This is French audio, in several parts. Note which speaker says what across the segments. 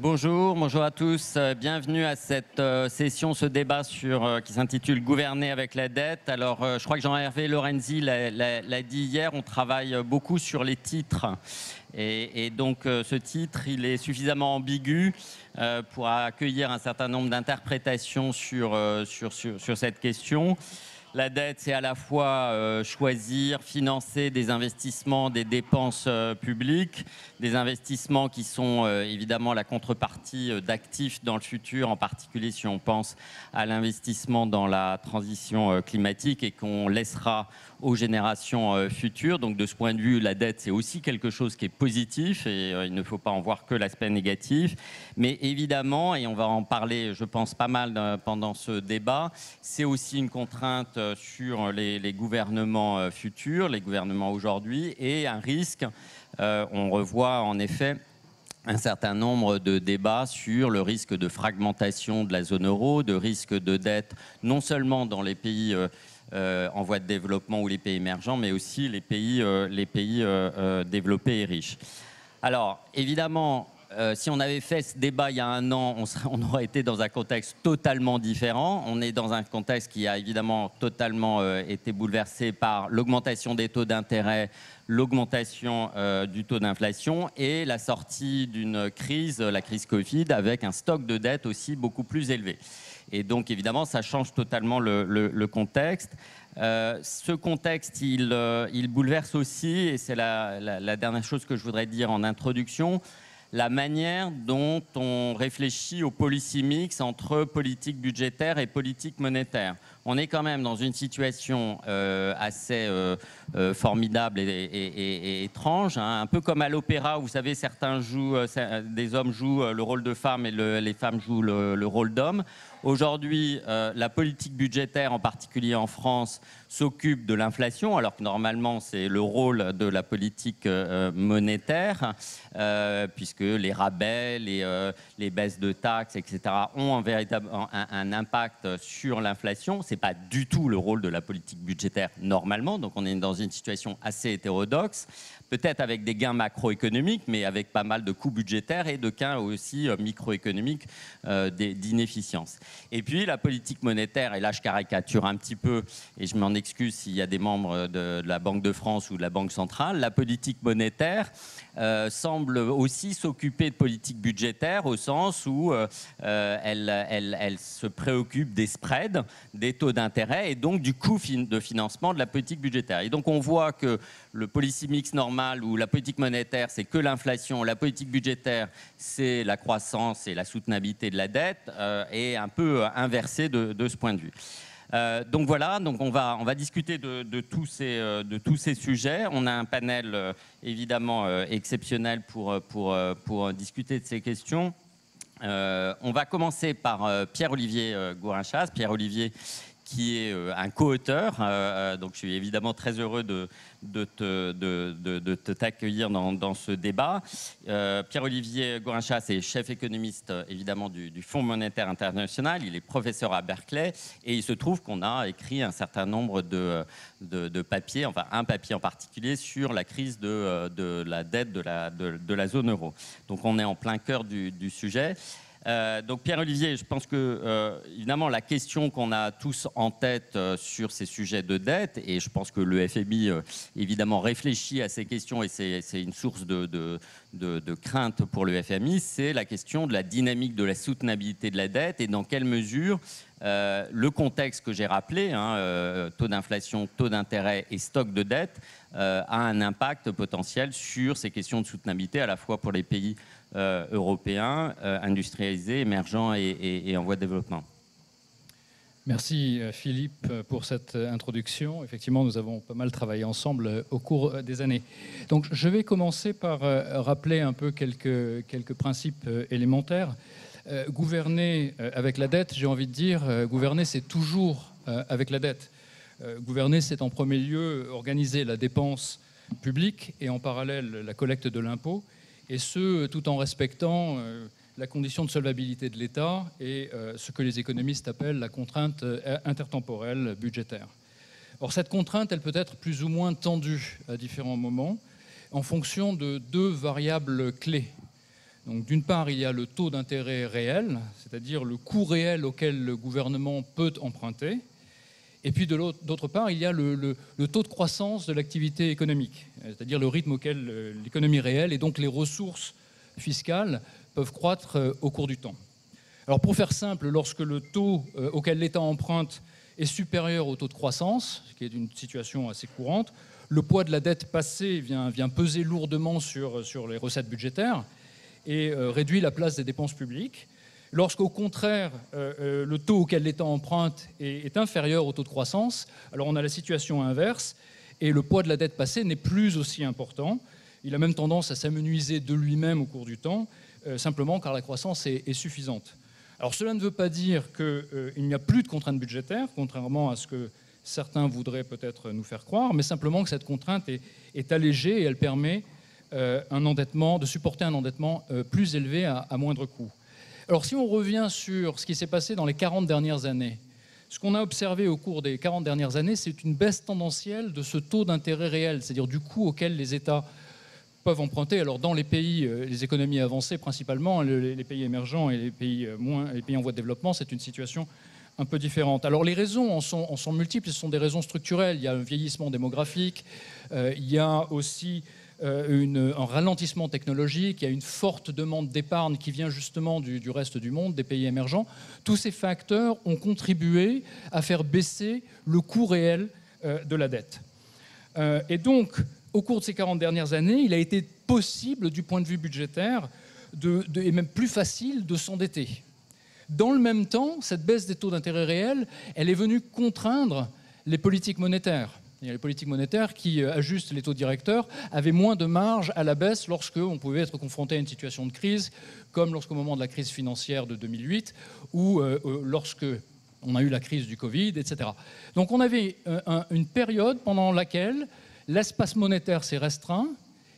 Speaker 1: Bonjour à tous. Bienvenue à cette session, ce débat qui s'intitule « Gouverner avec la dette ». Alors, je crois que Jean-Hervé Lorenzi l'a dit hier, on travaille beaucoup sur les titres. Et donc, ce titre, il est suffisamment ambigu pour accueillir un certain nombre d'interprétations sur cette question. La dette, c'est à la fois choisir, financer des investissements, des dépenses publiques, des investissements qui sont évidemment la contrepartie d'actifs dans le futur, en particulier si on pense à l'investissement dans la transition climatique et qu'on laissera aux générations futures. Donc de ce point de vue, la dette, c'est aussi quelque chose qui est positif et il ne faut pas en voir que l'aspect négatif. Mais évidemment, et on va en parler, je pense, pas mal pendant ce débat, c'est aussi une contrainte sur les gouvernements futurs, les gouvernements aujourd'hui, et un risque. On revoit en effet un certain nombre de débats sur le risque de fragmentation de la zone euro, de risque de dette, non seulement dans les pays en voie de développement ou les pays émergents, mais aussi les pays développés et riches. Alors, évidemment, si on avait fait ce débat il y a un an, on aurait été dans un contexte totalement différent. On est dans un contexte qui a évidemment totalement été bouleversé par l'augmentation des taux d'intérêt, l'augmentation du taux d'inflation et la sortie d'une crise, la crise Covid, avec un stock de dette aussi beaucoup plus élevé. Et donc, évidemment, ça change totalement le contexte. Ce contexte, il bouleverse aussi, et c'est la dernière chose que je voudrais dire en introduction, la manière dont on réfléchit au policy mix entre politique budgétaire et politique monétaire. On est quand même dans une situation assez formidable et étrange, hein, un peu comme à l'opéra, vous savez, des hommes jouent le rôle de femmes et les femmes jouent le rôle d'hommes. Aujourd'hui, la politique budgétaire, en particulier en France, s'occupe de l'inflation, alors que normalement, c'est le rôle de la politique monétaire, puisque les rabais, les baisses de taxes, etc., ont un impact sur l'inflation. Ce n'est pas du tout le rôle de la politique budgétaire normalement, donc on est dans une situation assez hétérodoxe, peut-être avec des gains macroéconomiques, mais avec pas mal de coûts budgétaires et de gains aussi microéconomiques d'inefficience. Et puis la politique monétaire, et là je caricature un petit peu, et je m'en excuse s'il y a des membres de la Banque de France ou de la Banque centrale, la politique monétaire semble aussi s'occuper de politique budgétaire au sens où elle se préoccupe des spreads, des taux d'intérêt et donc du coût de financement de la politique budgétaire. Et donc on voit que le policy mix normal ou la politique monétaire, c'est que l'inflation, la politique budgétaire, c'est la croissance et la soutenabilité de la dette, est un peu inversé de ce point de vue. Donc voilà, donc on va discuter de tous ces sujets. On a un panel évidemment exceptionnel pour discuter de ces questions. On va commencer par Pierre-Olivier Gourinchas. Pierre-Olivier qui est un co-auteur, donc je suis évidemment très heureux de t'accueillir dans ce débat. Pierre-Olivier Gourinchas est chef économiste évidemment du Fonds monétaire international, il est professeur à Berkeley et il se trouve qu'on a écrit un certain nombre de papiers, enfin un papier en particulier sur la crise de la dette de la zone euro. Donc on est en plein cœur du sujet. Donc Pierre-Olivier, je pense que évidemment la question qu'on a tous en tête sur ces sujets de dette, et je pense que le FMI évidemment réfléchit à ces questions et c'est une source de crainte pour le FMI, c'est la question de la dynamique de la soutenabilité de la dette et dans quelle mesure le contexte que j'ai rappelé, hein, taux d'inflation, taux d'intérêt et stock de dette, a un impact potentiel sur ces questions de soutenabilité à la fois pour les pays européens, industrialisés, émergents et en voie de développement.
Speaker 2: Merci Philippe pour cette introduction. Effectivement, nous avons pas mal travaillé ensemble au cours des années. Donc, je vais commencer par rappeler un peu quelques principes élémentaires. Gouverner avec la dette, j'ai envie de dire, gouverner, c'est toujours avec la dette. Gouverner, c'est en premier lieu organiser la dépense publique et en parallèle la collecte de l'impôt, et ce, tout en respectant la condition de solvabilité de l'État et ce que les économistes appellent la contrainte intertemporelle budgétaire. Or, cette contrainte, elle peut être plus ou moins tendue à différents moments en fonction de deux variables clés. Donc, d'une part, il y a le taux d'intérêt réel, c'est-à-dire le coût réel auquel le gouvernement peut emprunter. Et puis, d'autre part, il y a le taux de croissance de l'activité économique, c'est-à-dire le rythme auquel l'économie réelle et donc les ressources fiscales peuvent croître au cours du temps. Alors, pour faire simple, lorsque le taux auquel l'État emprunte est supérieur au taux de croissance, ce qui est une situation assez courante, le poids de la dette passée vient peser lourdement sur les recettes budgétaires et réduit la place des dépenses publiques. Lorsqu'au contraire, le taux auquel l'État emprunte est inférieur au taux de croissance, alors on a la situation inverse et le poids de la dette passée n'est plus aussi important. Il a même tendance à s'amenuiser de lui-même au cours du temps, simplement car la croissance est suffisante. Alors cela ne veut pas dire qu'il n'y a plus de contraintes budgétaires, contrairement à ce que certains voudraient peut-être nous faire croire, mais simplement que cette contrainte est allégée et elle permet de supporter un endettement plus élevé à moindre coût. Alors si on revient sur ce qui s'est passé dans les 40 dernières années, ce qu'on a observé au cours des 40 dernières années, c'est une baisse tendancielle de ce taux d'intérêt réel, c'est-à-dire du coût auquel les États peuvent emprunter. Alors dans les pays, les économies avancées principalement, les pays émergents et les pays en voie de développement, c'est une situation un peu différente. Alors les raisons en sont multiples, ce sont des raisons structurelles. Il y a un vieillissement démographique, il y a aussi un ralentissement technologique, il y a une forte demande d'épargne qui vient justement du reste du monde, des pays émergents. Tous ces facteurs ont contribué à faire baisser le coût réel de la dette. Et donc, au cours de ces 40 dernières années, il a été possible, du point de vue budgétaire, et même plus facile, de s'endetter. Dans le même temps, cette baisse des taux d'intérêt réels, elle est venue contraindre les politiques monétaires. Il y a les politiques monétaires qui ajustent les taux directeurs, avaient moins de marge à la baisse lorsqu'on pouvait être confronté à une situation de crise, comme lorsqu'au moment de la crise financière de 2008 ou lorsque on a eu la crise du Covid, etc. Donc on avait une période pendant laquelle l'espace monétaire s'est restreint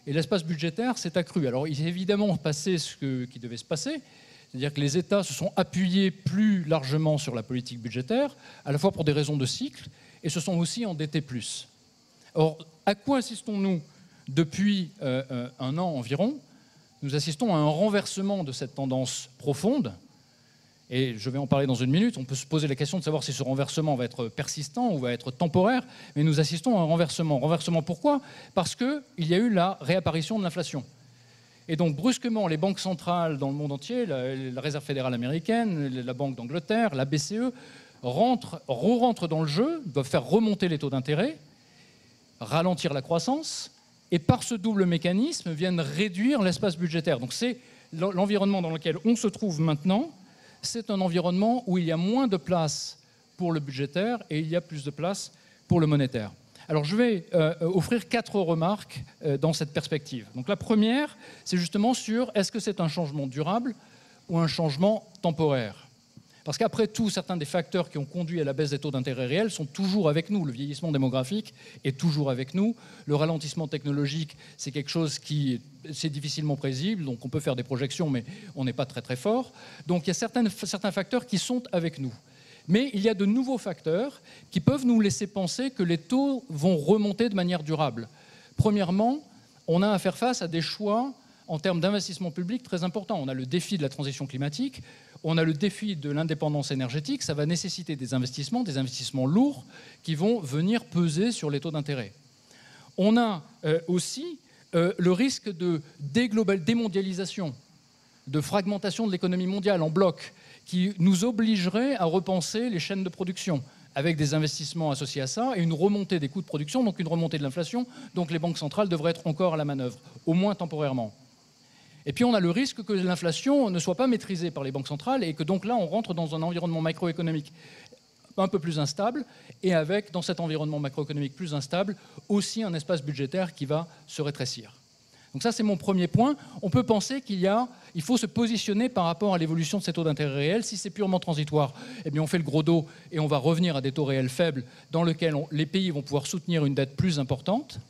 Speaker 2: et l'espace budgétaire s'est accru. Alors il s'est évidemment passé ce qui devait se passer, c'est-à-dire que les États se sont appuyés plus largement sur la politique budgétaire, à la fois pour des raisons de cycle, et se sont aussi endettés plus. Or, à quoi assistons-nous depuis un an environ? Nous assistons à un renversement de cette tendance profonde, et je vais en parler dans une minute. On peut se poser la question de savoir si ce renversement va être persistant ou va être temporaire, mais nous assistons à un renversement. Renversement pourquoi? Parce qu'il y a eu la réapparition de l'inflation. Et donc, brusquement, les banques centrales dans le monde entier, la Réserve fédérale américaine, la Banque d'Angleterre, la BCE, rentrent dans le jeu, doivent faire remonter les taux d'intérêt, ralentir la croissance, et par ce double mécanisme viennent réduire l'espace budgétaire. Donc c'est l'environnement dans lequel on se trouve maintenant, c'est un environnement où il y a moins de place pour le budgétaire et il y a plus de place pour le monétaire. Alors je vais offrir 4 remarques dans cette perspective. Donc la première, c'est justement sur est-ce que c'est un changement durable ou un changement temporaire ? Parce qu'après tout, certains des facteurs qui ont conduit à la baisse des taux d'intérêt réels sont toujours avec nous. Le vieillissement démographique est toujours avec nous. Le ralentissement technologique, c'est quelque chose qui est difficilement prévisible. Donc on peut faire des projections, mais on n'est pas très très fort. Donc il y a certains facteurs qui sont avec nous. Mais il y a de nouveaux facteurs qui peuvent nous laisser penser que les taux vont remonter de manière durable. Premièrement, on a à faire face à des choix en termes d'investissement public très importants. On a le défi de la transition climatique, on a le défi de l'indépendance énergétique. Ça va nécessiter des investissements lourds qui vont venir peser sur les taux d'intérêt. On a aussi le risque de démondialisation, de fragmentation de l'économie mondiale en bloc, qui nous obligerait à repenser les chaînes de production, avec des investissements associés à ça et une remontée des coûts de production, donc une remontée de l'inflation. Donc les banques centrales devraient être encore à la manœuvre, au moins temporairement. Et puis on a le risque que l'inflation ne soit pas maîtrisée par les banques centrales et que donc là on rentre dans un environnement macroéconomique un peu plus instable et avec, dans cet environnement macroéconomique plus instable, aussi un espace budgétaire qui va se rétrécir. Donc ça, c'est mon premier point. On peut penser qu'il faut se positionner par rapport à l'évolution de ces taux d'intérêt réels. Si c'est purement transitoire, eh bien on fait le gros dos et on va revenir à des taux réels faibles dans lesquels les pays vont pouvoir soutenir une dette plus importante.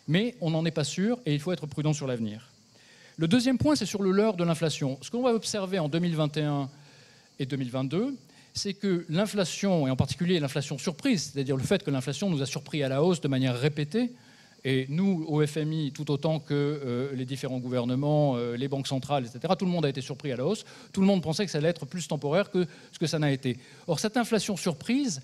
Speaker 2: Mais on n'en est pas sûr et il faut être prudent sur l'avenir. Le deuxième point, c'est sur le leurre de l'inflation. Ce qu'on va observer en 2021 et 2022, c'est que l'inflation, et en particulier l'inflation surprise, c'est-à-dire le fait que l'inflation nous a surpris à la hausse de manière répétée, Et nous, au FMI, tout autant que les différents gouvernements, les banques centrales, etc., tout le monde a été surpris à la hausse. Tout le monde pensait que ça allait être plus temporaire que ce que ça n'a été. Or, cette inflation surprise,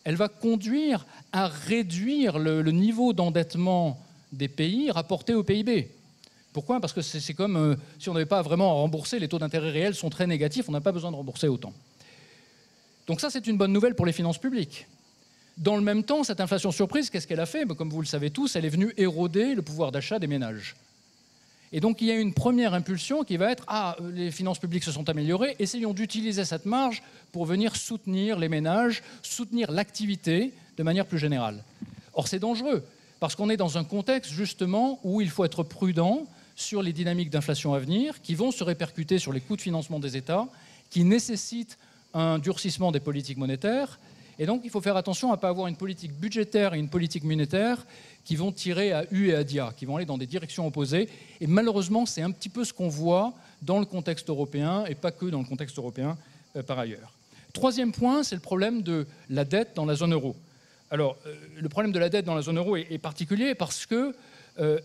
Speaker 2: elle va conduire à réduire le niveau d'endettement des pays rapporté au PIB. Pourquoi ? Parce que c'est comme si on n'avait pas vraiment à rembourser, les taux d'intérêt réels sont très négatifs, on n'a pas besoin de rembourser autant. Donc ça, c'est une bonne nouvelle pour les finances publiques. Dans le même temps, cette inflation surprise, qu'est-ce qu'elle a fait ? Comme vous le savez tous, elle est venue éroder le pouvoir d'achat des ménages. Et donc il y a une première impulsion qui va être « Ah, les finances publiques se sont améliorées, essayons d'utiliser cette marge pour venir soutenir les ménages, soutenir l'activité de manière plus générale. » Or c'est dangereux, parce qu'on est dans un contexte justement où il faut être prudent sur les dynamiques d'inflation à venir, qui vont se répercuter sur les coûts de financement des États, qui nécessitent un durcissement des politiques monétaires. Et donc il faut faire attention à ne pas avoir une politique budgétaire et une politique monétaire qui vont tirer à U et à dia, qui vont aller dans des directions opposées. Et malheureusement, c'est un petit peu ce qu'on voit dans le contexte européen, et pas que dans le contexte européen par ailleurs. Troisième point, c'est le problème de la dette dans la zone euro. Alors, le problème de la dette dans la zone euro est particulier parce qu'il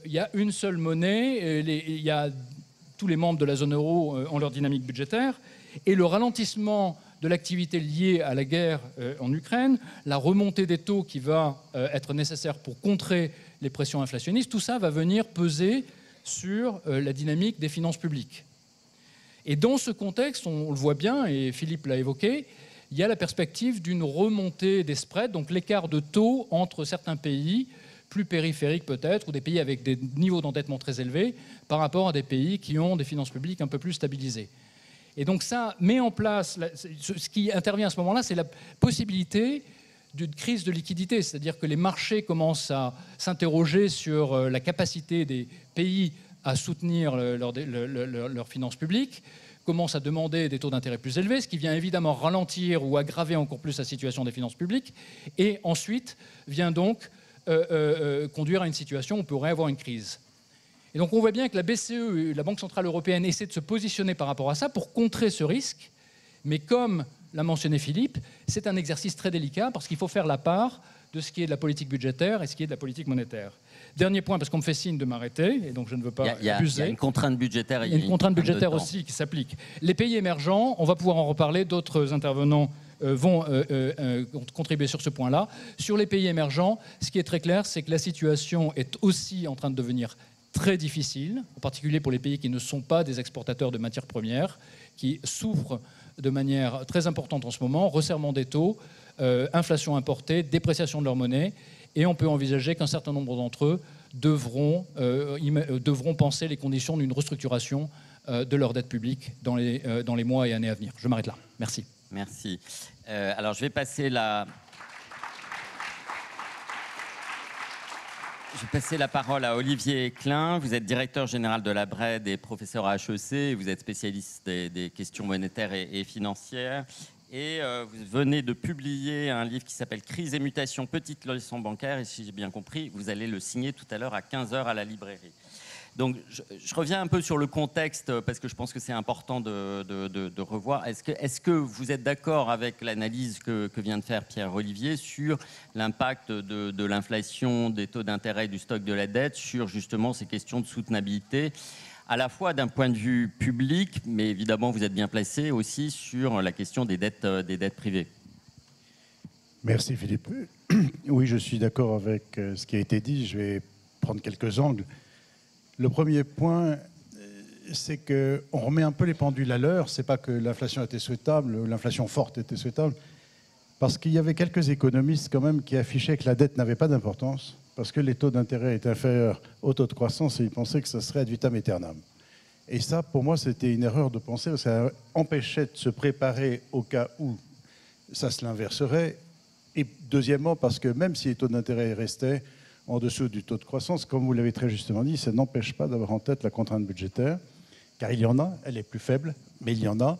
Speaker 2: y a une seule monnaie, il y a tous les membres de la zone euro ont leur dynamique budgétaire, et le ralentissement de l'activité liée à la guerre en Ukraine, la remontée des taux qui va être nécessaire pour contrer les pressions inflationnistes, tout ça va venir peser sur la dynamique des finances publiques. Et dans ce contexte, on le voit bien, et Philippe l'a évoqué, il y a la perspective d'une remontée des spreads, donc l'écart de taux entre certains pays, plus périphériques peut-être, ou des pays avec des niveaux d'endettement très élevés, par rapport à des pays qui ont des finances publiques un peu plus stabilisées. Et donc ça met en place, ce qui intervient à ce moment-là, c'est la possibilité d'une crise de liquidité, c'est-à-dire que les marchés commencent à s'interroger sur la capacité des pays à soutenir leurs finances publiques, commencent à demander des taux d'intérêt plus élevés, ce qui vient évidemment ralentir ou aggraver encore plus la situation des finances publiques, et ensuite vient donc conduire à une situation où on pourrait avoir une crise. Et donc on voit bien que la BCE, la Banque Centrale Européenne, essaie de se positionner par rapport à ça pour contrer ce risque. Mais comme l'a mentionné Philippe, c'est un exercice très délicat parce qu'il faut faire la part de ce qui est de la politique budgétaire et ce qui est de la politique monétaire. Dernier point, parce qu'on me fait signe de m'arrêter, et donc je ne veux pas abuser.
Speaker 1: Il y a une contrainte budgétaire.
Speaker 2: Il y a une contrainte budgétaire aussi qui s'applique. Les pays émergents, on va pouvoir en reparler, d'autres intervenants vont contribuer sur ce point-là. Sur les pays émergents, ce qui est très clair, c'est que la situation est aussi en train de devenir très difficile, en particulier pour les pays qui ne sont pas des exportateurs de matières premières, qui souffrent de manière très importante en ce moment, resserrement des taux, inflation importée, dépréciation de leur monnaie, et on peut envisager qu'un certain nombre d'entre eux devront penser les conditions d'une restructuration de leur dette publique dans les mois et années à venir. Je m'arrête là. Merci.
Speaker 1: Merci. Alors je vais passer la parole à Olivier Klein. Vous êtes directeur général de la BRED et professeur à HEC. Vous êtes spécialiste des questions monétaires et financières. Et vous venez de publier un livre qui s'appelle « Crise et mutation, petite leçon bancaire ». Et si j'ai bien compris, vous allez le signer tout à l'heure à 15h à la librairie. Donc, je reviens un peu sur le contexte parce que je pense que c'est important de revoir. Est-ce que vous êtes d'accord avec l'analyse que vient de faire Pierre-Olivier sur l'impact de l'inflation, des taux d'intérêt et du stock de la dette sur justement ces questions de soutenabilité, à la fois d'un point de vue public, mais évidemment vous êtes bien placé aussi sur la question des dettes privées?
Speaker 3: Merci Philippe. Oui, je suis d'accord avec ce qui a été dit. Je vais prendre quelques angles. Le premier point, c'est qu'on remet un peu les pendules à l'heure. Ce n'est pas que l'inflation était souhaitable, l'inflation forte était souhaitable, parce qu'il y avait quelques économistes quand même qui affichaient que la dette n'avait pas d'importance, parce que les taux d'intérêt étaient inférieurs aux taux de croissance et ils pensaient que ça serait ad vitam aeternam. Et ça, pour moi, c'était une erreur de penser, parce que ça empêchait de se préparer au cas où ça se l'inverserait. Et deuxièmement, parce que même si les taux d'intérêt restaient en dessous du taux de croissance, comme vous l'avez très justement dit, ça n'empêche pas d'avoir en tête la contrainte budgétaire, car il y en a, elle est plus faible, mais il y en a,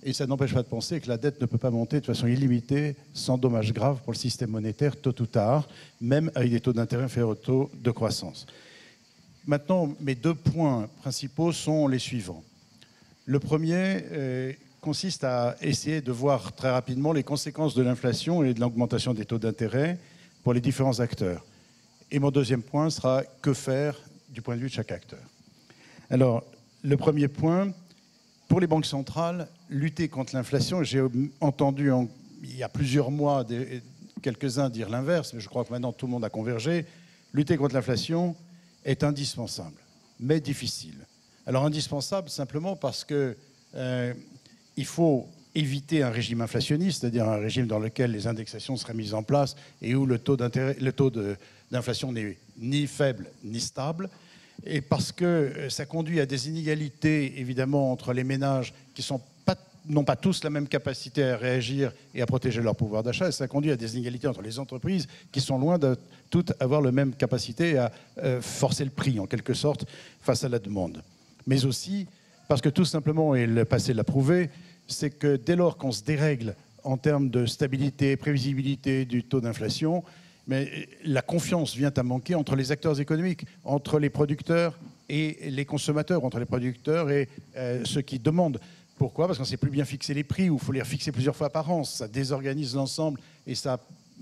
Speaker 3: et ça n'empêche pas de penser que la dette ne peut pas monter de façon illimitée, sans dommages graves pour le système monétaire, tôt ou tard, même avec des taux d'intérêt inférieurs aux taux de croissance. Maintenant, mes deux points principaux sont les suivants. Le premier consiste à essayer de voir très rapidement les conséquences de l'inflation et de l'augmentation des taux d'intérêt pour les différents acteurs. Et mon deuxième point sera que faire du point de vue de chaque acteur. Alors, le premier point, pour les banques centrales, lutter contre l'inflation, j'ai entendu il y a plusieurs mois quelques-uns dire l'inverse, mais je crois que maintenant tout le monde a convergé, lutter contre l'inflation est indispensable, mais difficile. Alors indispensable simplement parce que il faut éviter un régime inflationniste, c'est-à-dire un régime dans lequel les indexations seraient mises en place et où le taux d'inflation n'est ni faible ni stable, et parce que ça conduit à des inégalités, évidemment, entre les ménages qui n'ont pas tous la même capacité à réagir et à protéger leur pouvoir d'achat, et ça conduit à des inégalités entre les entreprises qui sont loin de toutes avoir la même capacité à forcer le prix, en quelque sorte, face à la demande. Mais aussi parce que tout simplement, et le passé l'a prouvé, c'est que dès lors qu'on se dérègle en termes de stabilité, prévisibilité du taux d'inflation, mais la confiance vient à manquer entre les acteurs économiques, entre les producteurs et les consommateurs, entre les producteurs et ceux qui demandent. Pourquoi ? Parce qu'on ne sait plus bien fixer les prix, ou il faut les fixer plusieurs fois par an. Ça désorganise l'ensemble et ça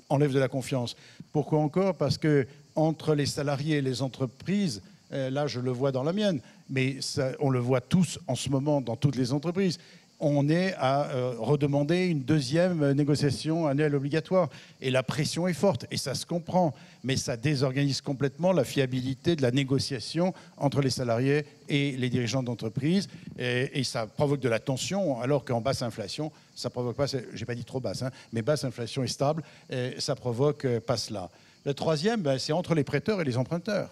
Speaker 3: enlève de la confiance. Pourquoi encore ? Parce que entre les salariés et les entreprises, là je le vois dans la mienne, mais ça, on le voit tous en ce moment dans toutes les entreprises, on est à redemander une deuxième négociation annuelle obligatoire. Et la pression est forte, et ça se comprend, mais ça désorganise complètement la fiabilité de la négociation entre les salariés et les dirigeants d'entreprise, et ça provoque de la tension, alors qu'en basse inflation, ça provoque pas, j'ai pas dit trop basse, hein, mais basse inflation est stable, et ça provoque pas cela. Le troisième, c'est entre les prêteurs et les emprunteurs.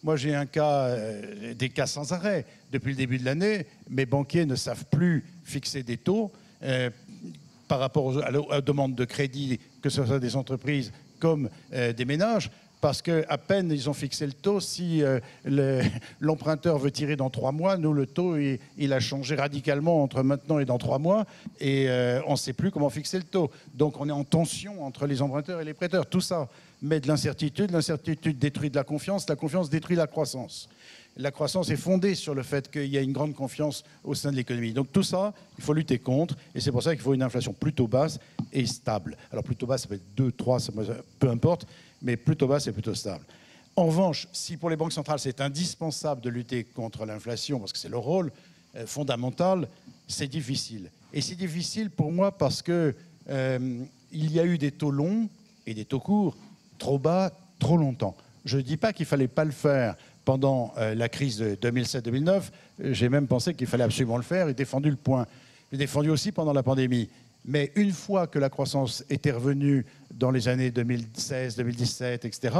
Speaker 3: Moi, j'ai des cas sans arrêt. Depuis le début de l'année, mes banquiers ne savent plus fixer des taux par rapport aux demandes de crédit, que ce soit des entreprises comme des ménages, parce qu'à peine ils ont fixé le taux, si l'emprunteur veut tirer dans 3 mois, nous, le taux, il a changé radicalement entre maintenant et dans 3 mois, et on ne sait plus comment fixer le taux. Donc on est en tension entre les emprunteurs et les prêteurs. Tout ça met de l'incertitude détruit de la confiance détruit la croissance. La croissance est fondée sur le fait qu'il y a une grande confiance au sein de l'économie. Donc tout ça, il faut lutter contre, et c'est pour ça qu'il faut une inflation plutôt basse et stable. Alors plutôt basse, ça peut être 2, 3, peu importe, mais plutôt basse et plutôt stable. En revanche, si pour les banques centrales c'est indispensable de lutter contre l'inflation, parce que c'est le rôle fondamental, c'est difficile. Et c'est difficile pour moi parce que il y a eu des taux longs et des taux courts trop bas, trop longtemps. Je ne dis pas qu'il ne fallait pas le faire pendant la crise de 2007-2009. J'ai même pensé qu'il fallait absolument le faire et défendu le point. J'ai défendu aussi pendant la pandémie. Mais une fois que la croissance était revenue dans les années 2016, 2017, etc.,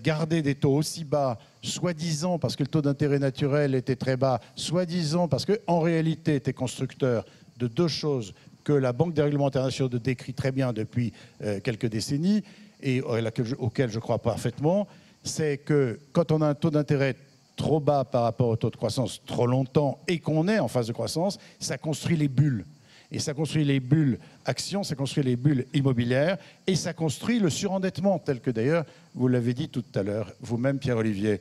Speaker 3: garder des taux aussi bas, soi-disant parce que le taux d'intérêt naturel était très bas, soi-disant parce qu'en réalité était constructeur de deux choses que la Banque des règlements internationaux décrit très bien depuis quelques décennies, et auquel je crois parfaitement, c'est que quand on a un taux d'intérêt trop bas par rapport au taux de croissance trop longtemps et qu'on est en phase de croissance, ça construit les bulles. Et ça construit les bulles actions, ça construit les bulles immobilières, et ça construit le surendettement, tel que d'ailleurs vous l'avez dit tout à l'heure, vous-même Pierre-Olivier.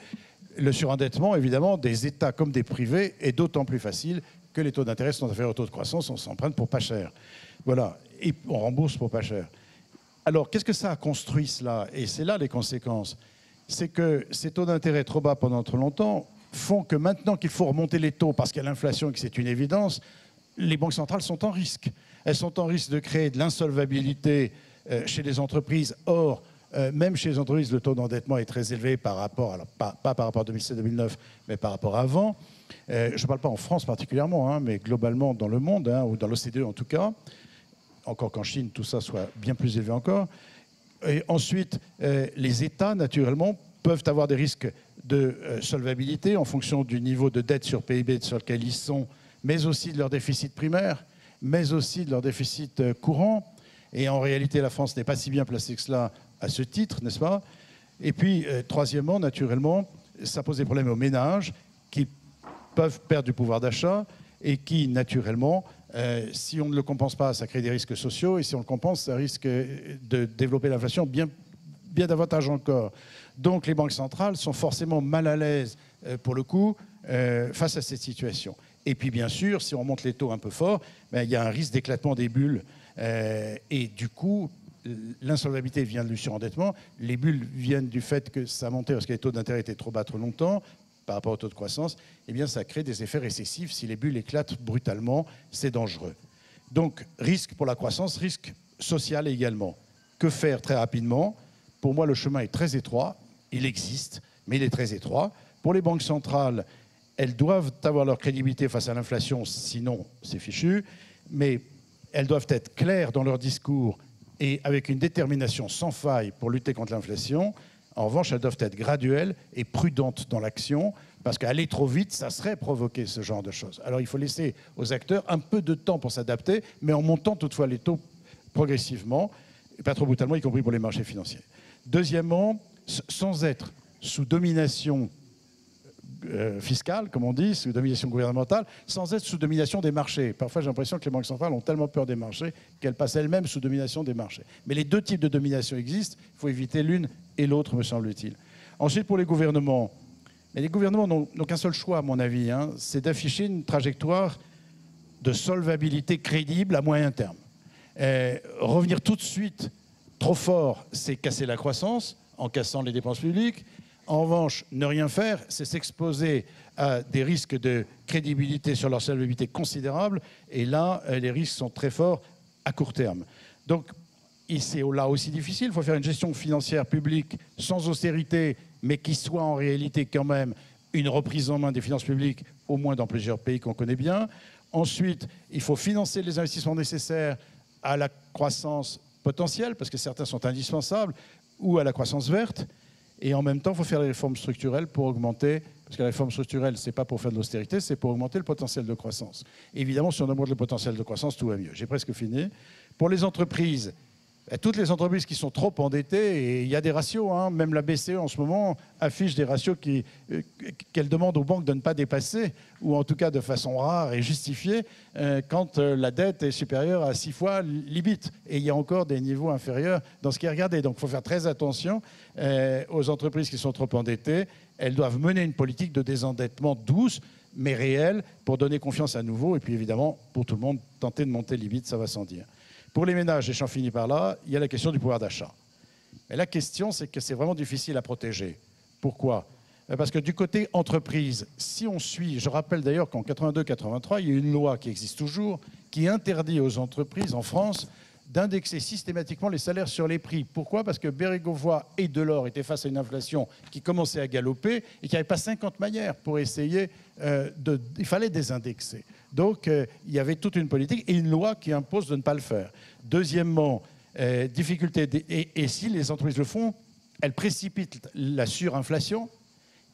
Speaker 3: Le surendettement, évidemment, des États comme des privés est d'autant plus facile que les taux d'intérêt sont inférieurs au taux de croissance, on s'emprunte pour pas cher. Voilà, et on rembourse pour pas cher. Alors, qu'est-ce que ça a construit, cela ? Et c'est là les conséquences. C'est que ces taux d'intérêt trop bas pendant trop longtemps font que maintenant qu'il faut remonter les taux parce qu'il y a l'inflation et que c'est une évidence, les banques centrales sont en risque. Elles sont en risque de créer de l'insolvabilité chez les entreprises. Or, même chez les entreprises, le taux d'endettement est très élevé par rapport, alors pas par rapport à 2007-2009, mais par rapport à avant. Je ne parle pas en France particulièrement, hein, mais globalement dans le monde, hein, ou dans l'OCDE en tout cas. Encore qu'en Chine, tout ça soit bien plus élevé encore. Et ensuite, les États, naturellement, peuvent avoir des risques de solvabilité en fonction du niveau de dette sur PIB sur lequel ils sont, mais aussi de leur déficit primaire, mais aussi de leur déficit courant. Et en réalité, la France n'est pas si bien placée que cela à ce titre, n'est-ce pas ? Et puis, troisièmement, naturellement, ça pose des problèmes aux ménages qui peuvent perdre du pouvoir d'achat et qui, naturellement, si on ne le compense pas, ça crée des risques sociaux, et si on le compense, ça risque de développer l'inflation bien davantage encore. Donc les banques centrales sont forcément mal à l'aise, pour le coup, face à cette situation. Et puis bien sûr, si on monte les taux un peu fort, il y a un risque d'éclatement des bulles. Et du coup, l'insolvabilité vient du surendettement, les bulles viennent du fait que ça montait parce que les taux d'intérêt étaient trop bas trop longtemps par rapport au taux de croissance, eh bien ça crée des effets récessifs. Si les bulles éclatent brutalement, c'est dangereux. Donc risque pour la croissance, risque social également. Que faire très rapidement? Pour moi, le chemin est très étroit. Il existe, mais il est très étroit. Pour les banques centrales, elles doivent avoir leur crédibilité face à l'inflation, sinon c'est fichu. Mais elles doivent être claires dans leur discours et avec une détermination sans faille pour lutter contre l'inflation. En revanche, elles doivent être graduelles et prudentes dans l'action, parce qu'aller trop vite, ça serait provoquer ce genre de choses. Alors il faut laisser aux acteurs un peu de temps pour s'adapter, mais en montant toutefois les taux progressivement, et pas trop brutalement, y compris pour les marchés financiers. Deuxièmement, sans être sous domination fiscale, comme on dit, sous domination gouvernementale, sans être sous domination des marchés. Parfois, j'ai l'impression que les banques centrales ont tellement peur des marchés qu'elles passent elles-mêmes sous domination des marchés. Mais les deux types de domination existent. Il faut éviter l'une et l'autre, me semble-t-il. Ensuite, pour les gouvernements, mais les gouvernements n'ont qu'un seul choix, à mon avis, hein, c'est d'afficher une trajectoire de solvabilité crédible à moyen terme. Revenir tout de suite trop fort, c'est casser la croissance en cassant les dépenses publiques. En revanche, ne rien faire, c'est s'exposer à des risques de crédibilité sur leur solvabilité considérables. Et là, les risques sont très forts à court terme. Donc, c'est là aussi difficile. Il faut faire une gestion financière publique sans austérité, mais qui soit en réalité quand même une reprise en main des finances publiques, au moins dans plusieurs pays qu'on connaît bien. Ensuite, il faut financer les investissements nécessaires à la croissance potentielle, parce que certains sont indispensables, ou à la croissance verte. Et en même temps, il faut faire des réformes structurelles pour augmenter, parce que la réforme structurelle, ce n'est pas pour faire de l'austérité, c'est pour augmenter le potentiel de croissance. Évidemment, si on augmente le potentiel de croissance, tout va mieux. J'ai presque fini. Pour les entreprises, toutes les entreprises qui sont trop endettées, et il y a des ratios, hein, même la BCE en ce moment affiche des ratios qu'elle demande aux banques de ne pas dépasser, ou en tout cas de façon rare et justifiée, quand la dette est supérieure à 6 fois l'IBIT. Et il y a encore des niveaux inférieurs dans ce qui est regardé. Donc il faut faire très attention aux entreprises qui sont trop endettées. Elles doivent mener une politique de désendettement douce, mais réelle, pour donner confiance à nouveau. Et puis évidemment, pour tout le monde, tenter de monter l'IBIT, ça va sans dire. Pour les ménages, et j'en finis par là, il y a la question du pouvoir d'achat. Mais la question, c'est que c'est vraiment difficile à protéger. Pourquoi ? Parce que du côté entreprise, si on suit, je rappelle d'ailleurs qu'en 82-83, il y a une loi qui existe toujours, qui interdit aux entreprises en France d'indexer systématiquement les salaires sur les prix. Pourquoi ? Parce que Bérégovoy et Delors étaient face à une inflation qui commençait à galoper et qu'il n'y avait pas 50 manières pour essayer il fallait désindexer. Donc, il y avait toute une politique et une loi qui impose de ne pas le faire. Deuxièmement, difficulté, et si les entreprises le font, elles précipitent la surinflation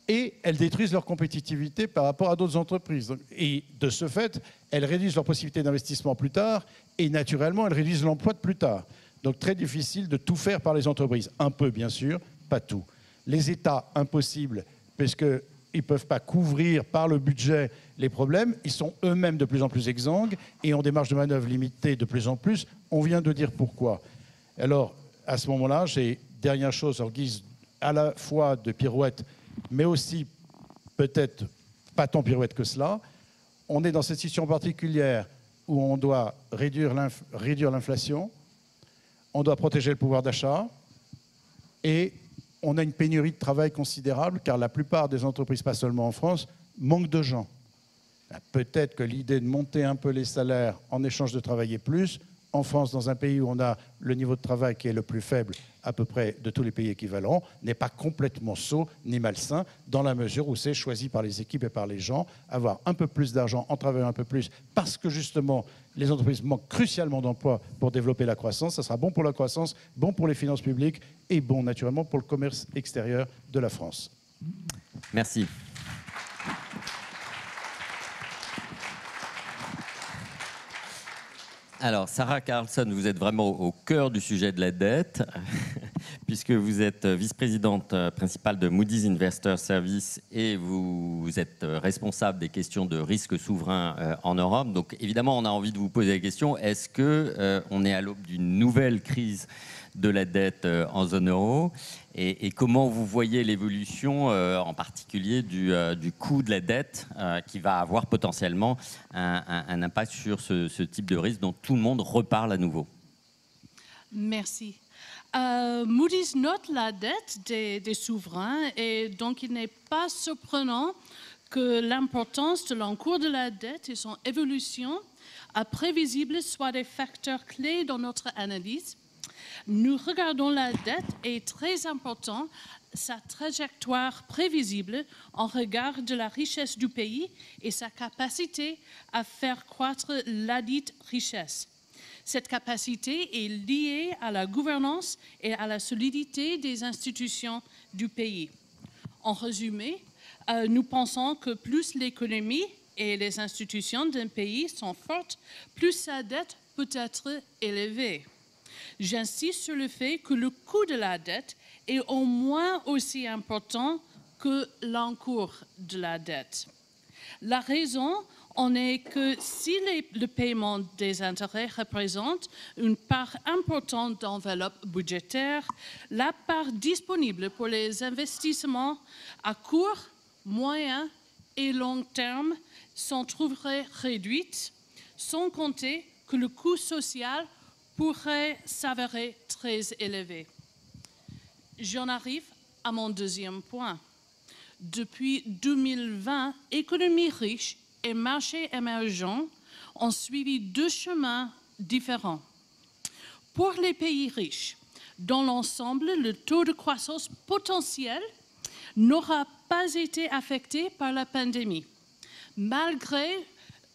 Speaker 3: et elles détruisent leur compétitivité par rapport à d'autres entreprises. Et de ce fait, elles réduisent leur possibilité d'investissement plus tard et naturellement, elles réduisent l'emploi de plus tard. Donc, très difficile de tout faire par les entreprises. Un peu, bien sûr, pas tout. Les États, impossible, parce que ils ne peuvent pas couvrir par le budget les problèmes. Ils sont eux-mêmes de plus en plus exsangues et ont des marges de manœuvre limitées de plus en plus. On vient de dire pourquoi. Alors, à ce moment-là, j'ai dernière chose en guise à la fois de pirouette, mais aussi peut-être pas tant pirouette que cela. On est dans cette situation particulière où on doit réduire l'inflation, on doit protéger le pouvoir d'achat et on a une pénurie de travail considérable car la plupart des entreprises, pas seulement en France, manquent de gens. Peut-être que l'idée de monter un peu les salaires en échange de travailler plus, en France, dans un pays où on a le niveau de travail qui est le plus faible à peu près de tous les pays équivalents, n'est pas complètement sot ni malsain dans la mesure où c'est choisi par les équipes et par les gens, avoir un peu plus d'argent en travaillant un peu plus parce que justement les entreprises manquent crucialement d'emplois pour développer la croissance. Ça sera bon pour la croissance, bon pour les finances publiques et bon naturellement pour le commerce extérieur de la France.
Speaker 1: Merci. Alors, Sarah Carlson, vous êtes vraiment au cœur du sujet de la dette, puisque vous êtes vice-présidente principale de Moody's Investors Service et vous êtes responsable des questions de risque souverain en Europe. Donc, évidemment, on a envie de vous poser la question, est-ce qu'on est à l'aube d'une nouvelle crise de la dette en zone euro et comment vous voyez l'évolution en particulier du coût de la dette qui va avoir potentiellement un impact sur ce type de risque dont tout le monde reparle à nouveau?
Speaker 4: Merci. Moody's note la dette des souverains et donc il n'est pas surprenant que l'importance de l'encours de la dette et son évolution prévisible soient des facteurs clés dans notre analyse. Nous regardons la dette et très important sa trajectoire prévisible en regard de la richesse du pays et sa capacité à faire croître ladite richesse. Cette capacité est liée à la gouvernance et à la solidité des institutions du pays. En résumé, nous pensons que plus l'économie et les institutions d'un pays sont fortes, plus sa dette peut être élevée. J'insiste sur le fait que le coût de la dette est au moins aussi important que l'encours de la dette. La raison en est que si le paiement des intérêts représente une part importante d'enveloppe budgétaire, la part disponible pour les investissements à court, moyen et long terme s'en trouverait réduite, sans compter que le coût social pourrait s'avérer très élevé. J'en arrive à mon deuxième point. Depuis 2020, économies riches et marchés émergents ont suivi deux chemins différents. Pour les pays riches, dans l'ensemble, le taux de croissance potentiel n'aura pas été affecté par la pandémie, malgré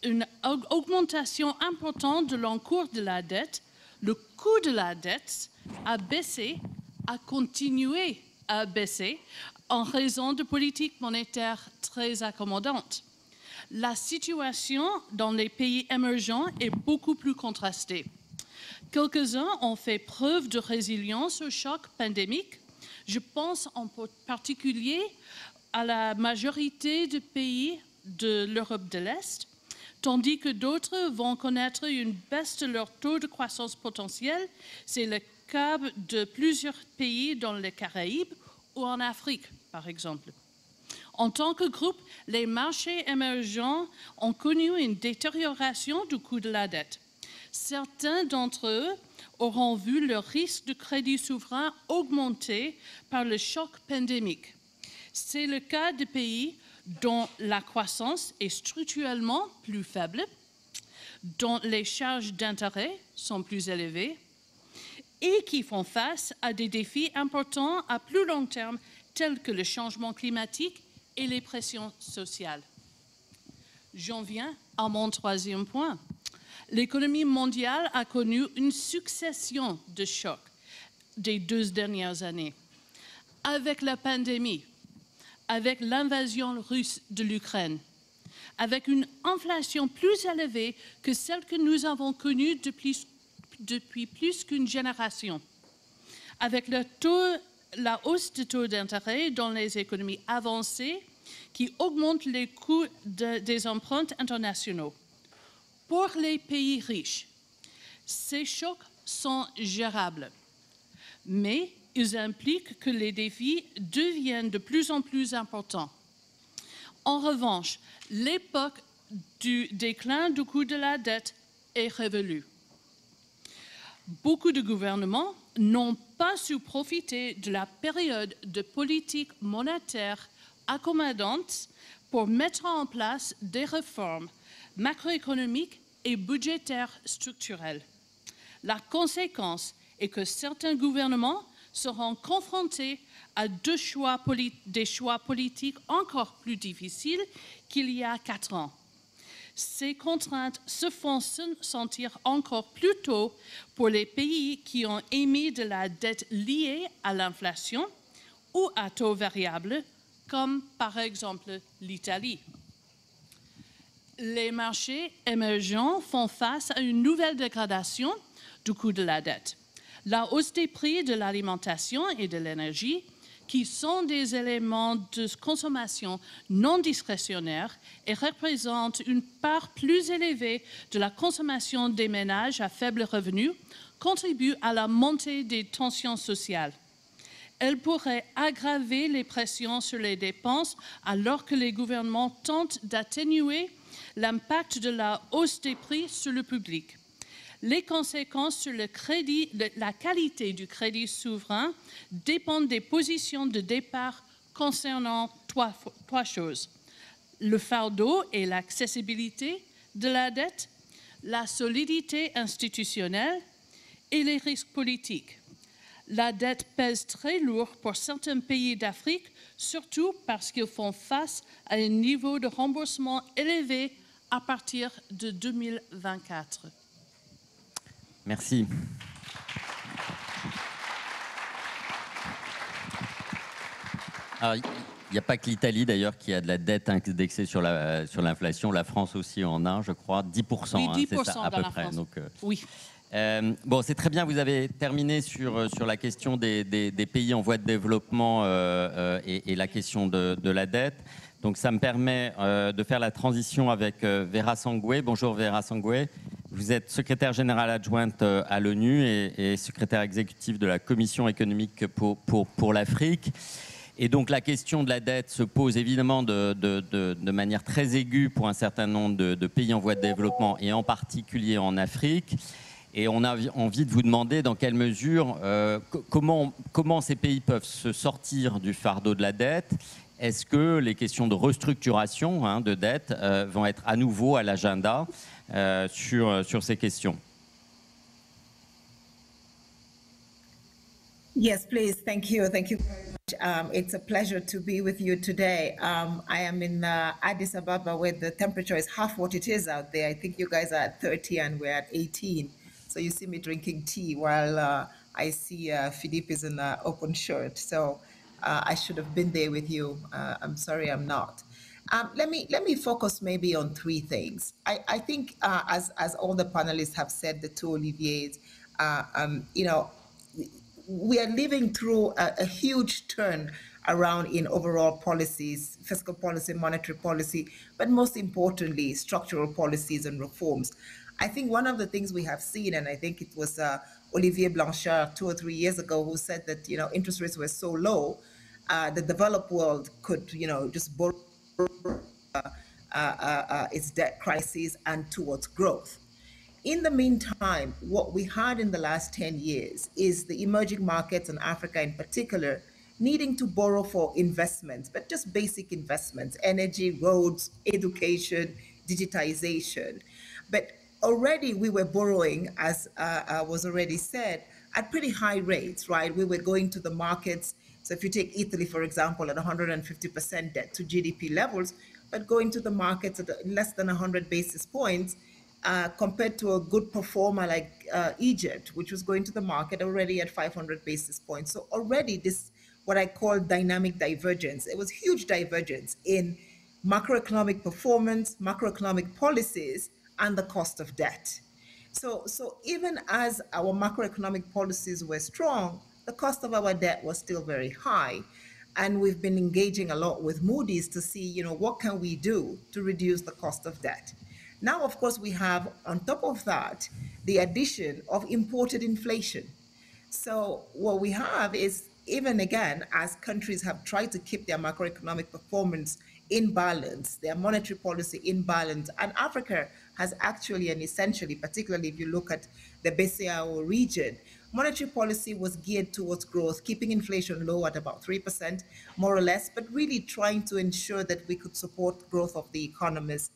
Speaker 4: une augmentation importante de l'encours de la dette. Le coût de la dette a baissé, a continué à baisser en raison de politiques monétaires très accommodantes. La situation dans les pays émergents est beaucoup plus contrastée. Quelques-uns ont fait preuve de résilience au choc pandémique. Je pense en particulier à la majorité des pays de l'Europe de l'Est, tandis que d'autres vont connaître une baisse de leur taux de croissance potentiel. C'est le cas de plusieurs pays dans les Caraïbes ou en Afrique, par exemple. En tant que groupe, les marchés émergents ont connu une détérioration du coût de la dette. Certains d'entre eux auront vu leur risque de crédit souverain augmenter par le choc pandémique. C'est le cas de pays dont la croissance est structurellement plus faible, dont les charges d'intérêt sont plus élevées et qui font face à des défis importants à plus long terme tels que le changement climatique et les pressions sociales. J'en viens à mon troisième point. L'économie mondiale a connu une succession de chocs des 2 dernières années. Avec la pandémie, avec l'invasion russe de l'Ukraine, avec une inflation plus élevée que celle que nous avons connue depuis plus qu'une génération, avec la hausse des taux d'intérêt dans les économies avancées qui augmente les coûts des emprunts internationaux. Pour les pays riches, ces chocs sont gérables, mais ils impliquent que les défis deviennent de plus en plus importants. En revanche, l'époque du déclin du coût de la dette est révolue. Beaucoup de gouvernements n'ont pas su profiter de la période de politique monétaire accommodante pour mettre en place des réformes macroéconomiques et budgétaires structurelles. La conséquence est que certains gouvernements seront confrontés à des choix politiques encore plus difficiles qu'il y a 4 ans. Ces contraintes se font sentir encore plus tôt pour les pays qui ont émis de la dette liée à l'inflation ou à taux variable, comme par exemple l'Italie. Les marchés émergents font face à une nouvelle dégradation du coût de la dette. La hausse des prix de l'alimentation et de l'énergie, qui sont des éléments de consommation non discrétionnaires et représentent une part plus élevée de la consommation des ménages à faible revenu, contribue à la montée des tensions sociales. Elle pourrait aggraver les pressions sur les dépenses alors que les gouvernements tentent d'atténuer l'impact de la hausse des prix sur le public. Les conséquences sur le crédit, la qualité du crédit souverain dépendent des positions de départ concernant trois choses. Le fardeau et l'accessibilité de la dette, la solidité institutionnelle et les risques politiques. La dette pèse très lourd pour certains pays d'Afrique, surtout parce qu'ils font face à un niveau de remboursement élevé à partir de 2024.
Speaker 1: Merci. Alors, il n'y a pas que l'Italie d'ailleurs qui a de la dette indexée sur l'inflation. La France aussi en a, je crois, 10%.
Speaker 4: Oui, 10%
Speaker 1: c'est ça, à peu près.
Speaker 4: France.
Speaker 1: Donc,
Speaker 4: oui.
Speaker 1: Bon, c'est très bien, vous avez terminé sur la question des pays en voie de développement et la question de la dette. Donc ça me permet de faire la transition avec Vera Sangwe. Bonjour Vera Sangwe. Vous êtes secrétaire générale adjointe à l'ONU et secrétaire exécutive de la Commission économique pour l'Afrique. Et donc la question de la dette se pose évidemment de manière très aiguë pour un certain nombre de pays en voie de développement et en particulier en Afrique. Et on a envie de vous demander dans quelle mesure, comment ces pays peuvent se sortir du fardeau de la dette. Est-ce que les questions de restructuration de dette vont être à nouveau à l'agenda sur ces questions?
Speaker 5: Yes, please. Thank you. Thank you very much. It's a pleasure to be with you today. I am in Addis Ababa where the temperature is half what it is out there. I think you guys are at 30 and we're at 18. So you see me drinking tea while I see Philippe is in an open shirt. So I should have been there with you. I'm sorry I'm not. Let me focus maybe on three things. I think as all the panelists have said, the two Oliviers, you know, we are living through a huge turn around in overall policies, fiscal policy, monetary policy, but most importantly, structural policies and reforms. I think one of the things we have seen, and I think it was Olivier Blanchard 2 or 3 years ago who said that, you know, interest rates were so low, the developed world could, you know, just borrow its debt crisis and towards growth. In the meantime, what we had in the last 10 years is the emerging markets and Africa in particular needing to borrow for investments, but just basic investments, energy, roads, education, digitization. But already we were borrowing, as was already said, at pretty high rates, right? We were going to the markets. So if you take Italy, for example, at 150% debt to GDP levels, but going to the markets at less than 100 basis points, compared to a good performer like Egypt, which was going to the market already at 500 basis points. So already this, what I call dynamic divergence, it was huge divergence in macroeconomic performance, macroeconomic policies, and the cost of debt. So even as our macroeconomic policies were strong, the cost of our debt was still very high. And we've been engaging a lot with Moody's to see, you know, what can we do to reduce the cost of debt? Now, of course, we have, on top of that, the addition of imported inflation. So what we have is, even again, as countries have tried to keep their macroeconomic performance in balance, their monetary policy in balance, and Africa has actually and essentially, particularly if you look at the BCAO region, monetary policy was geared towards growth, keeping inflation low at about 3%, more or less, but really trying to ensure that we could support growth of the economies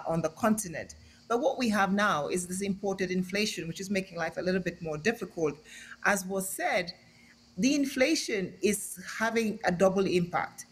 Speaker 5: on the continent. But what we have now is this imported inflation, which is making life a little bit more difficult. As was said, the inflation is having a double impact.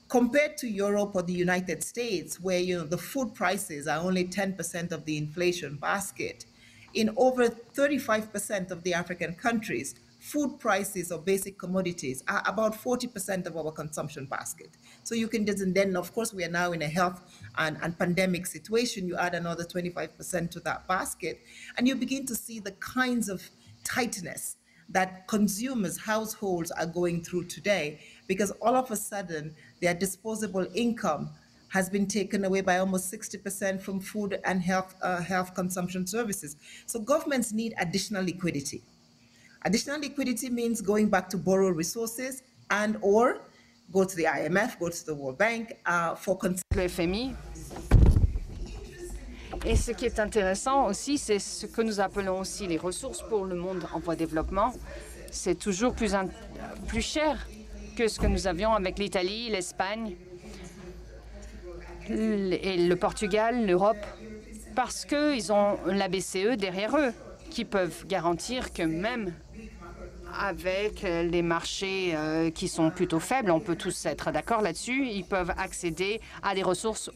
Speaker 5: Compared to Europe or the United States, where, you know, the food prices are only 10% of the inflation basket, in over 35% of the African countries, food prices or basic commodities are about 40% of our consumption basket. So you can just, and then of course we are now in a health and pandemic situation, you add another 25% to that basket, and you begin to see the kinds of tightness that consumers, households are going through today, because all of a sudden their disposable income has been taken away by almost 60% from food and health consumption services. So governments need additional liquidity. Additional liquidity means going back to borrow resources and or go to the IMF, go to the World Bank for...
Speaker 6: Le FMI. Et ce qui est intéressant aussi, c'est ce que nous appelons aussi les ressources pour le monde en voie de développement. C'est toujours plus cher que ce que nous avions avec l'Italie, l'Espagne, et le Portugal, l'Europe, parce qu'ils ont la BCE derrière eux, qui peuvent garantir que même avec les marchés qui sont plutôt faibles, on peut tous être d'accord là-dessus, ils peuvent accéder à des ressources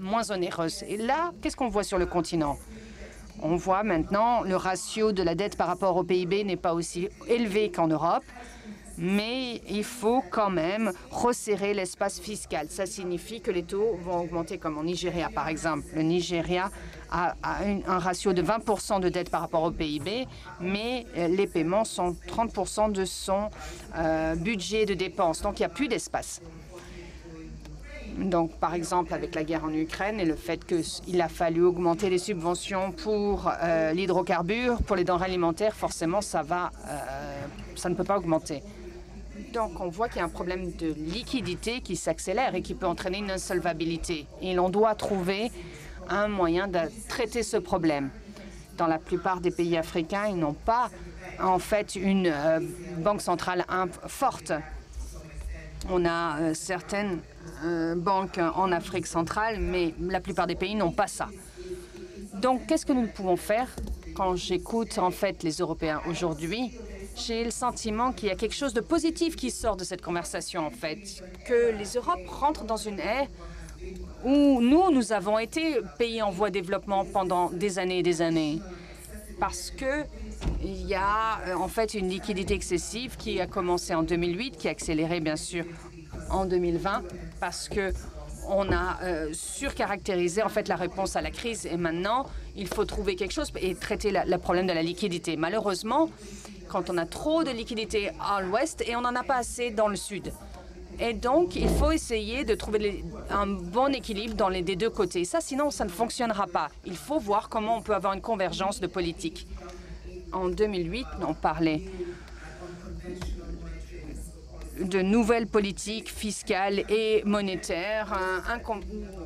Speaker 6: moins onéreuses. Et là, qu'est-ce qu'on voit sur le continent? On voit maintenant le ratio de la dette par rapport au PIB n'est pas aussi élevé qu'en Europe, mais il faut quand même resserrer l'espace fiscal. Ça signifie que les taux vont augmenter, comme en Nigeria, par exemple. Le Nigeria a un ratio de 20% de dette par rapport au PIB, mais les paiements sont 30% de son budget de dépenses. Donc, il n'y a plus d'espace. Donc, par exemple, avec la guerre en Ukraine et le fait qu'il a fallu augmenter les subventions pour l'hydrocarbure, pour les denrées alimentaires, forcément, ça ne peut pas augmenter. Donc, on voit qu'il y a un problème de liquidité qui s'accélère et qui peut entraîner une insolvabilité. Et l'on doit trouver un moyen de traiter ce problème. Dans la plupart des pays africains, ils n'ont pas, en fait, une banque centrale forte. On a certaines banques en Afrique centrale, mais la plupart des pays n'ont pas ça. Donc, qu'est-ce que nous pouvons faire? Quand j'écoute, en fait, les Européens aujourd'hui, j'ai le sentiment qu'il y a quelque chose de positif qui sort de cette conversation, en fait. Que les Europes rentrent dans une ère où nous avons été pays en voie de développement pendant des années et des années. Parce qu'il y a, en fait, une liquidité excessive qui a commencé en 2008, qui a accéléré, bien sûr, en 2020, parce que on a surcaractérisé en fait la réponse à la crise et maintenant il faut trouver quelque chose et traiter le problème de la liquidité. Malheureusement, quand on a trop de liquidité à l'ouest et on n'en a pas assez dans le sud. Et donc, il faut essayer de trouver un bon équilibre des deux côtés. Ça, sinon, ça ne fonctionnera pas. Il faut voir comment on peut avoir une convergence de politique. En 2008, on parlait de nouvelles politiques fiscales et monétaires,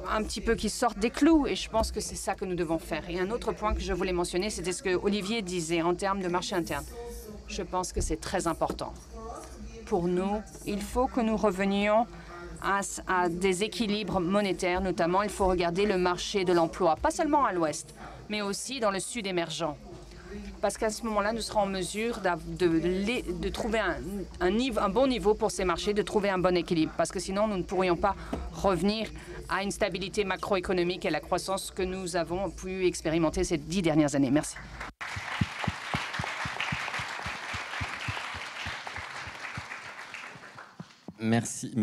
Speaker 6: un petit peu qui sortent des clous. Et je pense que c'est ça que nous devons faire. Et un autre point que je voulais mentionner, c'était ce que Olivier disait en termes de marché interne. Je pense que c'est très important. Pour nous, il faut que nous revenions à des équilibres monétaires. Notamment, il faut regarder le marché de l'emploi, pas seulement à l'ouest, mais aussi dans le sud émergent. Parce qu'à ce moment-là, nous serons en mesure de trouver un bon niveau pour ces marchés, de trouver un bon équilibre. Parce que sinon, nous ne pourrions pas revenir à une stabilité macroéconomique et à la croissance que nous avons pu expérimenter ces 10 dernières années. Merci.
Speaker 1: Merci.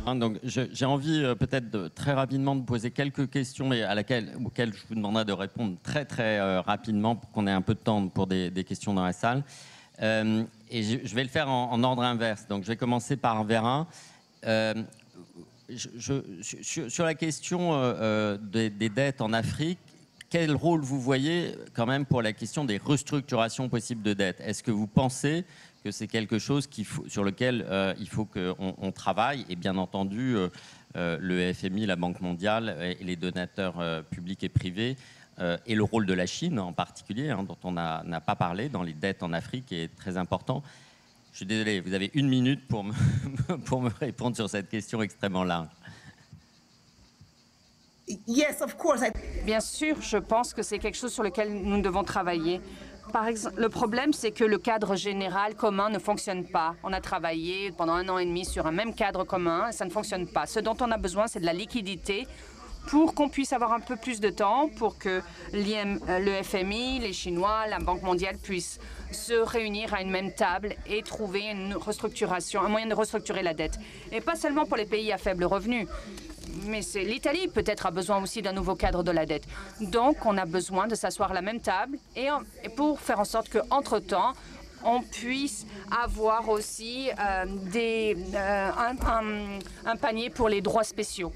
Speaker 1: Donc, j'ai envie peut-être très rapidement de poser quelques questions auxquelles je vous demanderai de répondre très rapidement pour qu'on ait un peu de temps pour des questions dans la salle. Et je vais le faire en ordre inverse. Donc je vais commencer par Vera. Sur la question des dettes en Afrique, quel rôle vous voyez quand même pour la question des restructurations possibles de dettes? Est-ce que vous pensez que c'est quelque chose sur lequel il faut qu'on travaille? Et bien entendu, le FMI, la Banque mondiale et les donateurs publics et privés, et le rôle de la Chine en particulier, dont on n'a pas parlé dans les dettes en Afrique, est très important. Je suis désolé, vous avez 1 minute pour me répondre sur cette question extrêmement large.
Speaker 5: Yes, of course.
Speaker 6: Bien sûr, je pense que c'est quelque chose sur lequel nous devons travailler. Par exemple, le problème, c'est que le cadre général commun ne fonctionne pas. On a travaillé pendant 1 an et demi sur un même cadre commun et ça ne fonctionne pas. Ce dont on a besoin, c'est de la liquidité pour qu'on puisse avoir un peu plus de temps, pour que le FMI, les Chinois, la Banque mondiale puissent se réunir à une même table et trouver une restructuration, un moyen de restructurer la dette. Et pas seulement pour les pays à faible revenu, mais l'Italie peut-être a besoin aussi d'un nouveau cadre de la dette. Donc, on a besoin de s'asseoir à la même table et pour faire en sorte qu'entre-temps, on puisse avoir aussi un panier pour les droits spéciaux.